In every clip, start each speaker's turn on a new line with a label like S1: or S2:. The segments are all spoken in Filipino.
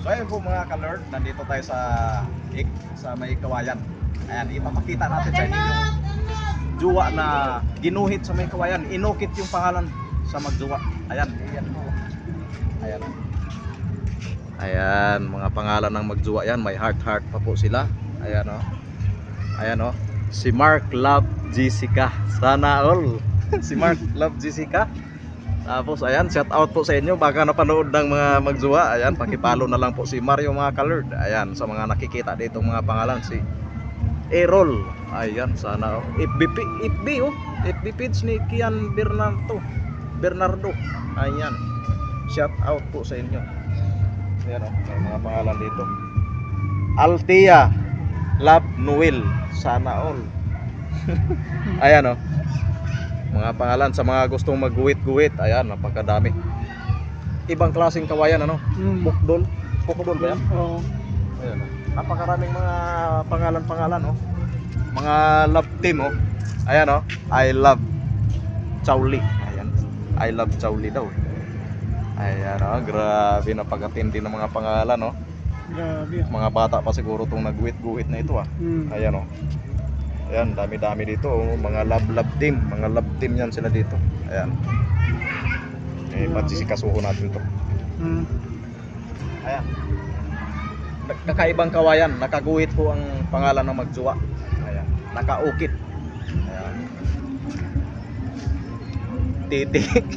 S1: So ayun po mga ka-Lord, nandito tayo sa may Kawayan. Ayan, ipapakita natin sa inyo yung juwa na ginuhit sa may Kawayan. Inukit yung pangalan sa magjuwa. Ayan, ayan po. Ayan. Ayan, mga pangalan ng magjuwa yan. May heart pa po sila. Ayan o. Ayan o. Si Mark Love Jessica. Sana all. Si Mark Love Jessica. Tapos ayan, shout out po sa inyo. Baka napanood ng mga magjuwa. Ayan, pakipalo na lang po si Mario mga ka-Lord. Ayan, sa mga nakikita dito mga pangalan. Si Errol. Ayan, sana all. FB oh. FB page ni Kian Bernardo. Ayan. Shout out po sa inyo. Ayan o, may mga pangalan dito. Althea Love Noel. Sana all. Ayan o, mga pangalan sa mga gustong magguhit-guhit. Ayan, napakadami. Ibang klaseng kawayan ano? Pukdol ba yan?
S2: Oo.
S1: Ayan o, napakaraming mga pangalan oh. Mga love team oh. Ayan o, I love Chowli. Ayan, I love Chowli daw. Ayan o, grabe, napakatindi ng mga pangalan oh.
S2: Grabe.
S1: Mga bata pa siguro itong nagguhit-guhit na ito ah. Ayan o. Ayan, dami-dami dito oh. Mga love team. Mga love team yan sila dito. Ayan. Pagsisikasuho natin to. Ayan. Kakaibang kawayan. Nakaguhit po ang pangalan ng magjuwa. Ayan. Nakaukit. Ayan. Titik.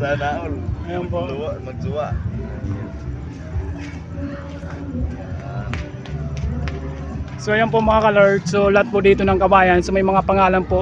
S1: Sana all.
S2: Ayan po.
S1: Magjuwa.
S2: So ayan po mga ka-Lord. So lahat po dito ng Kawayan. So may mga pangalan po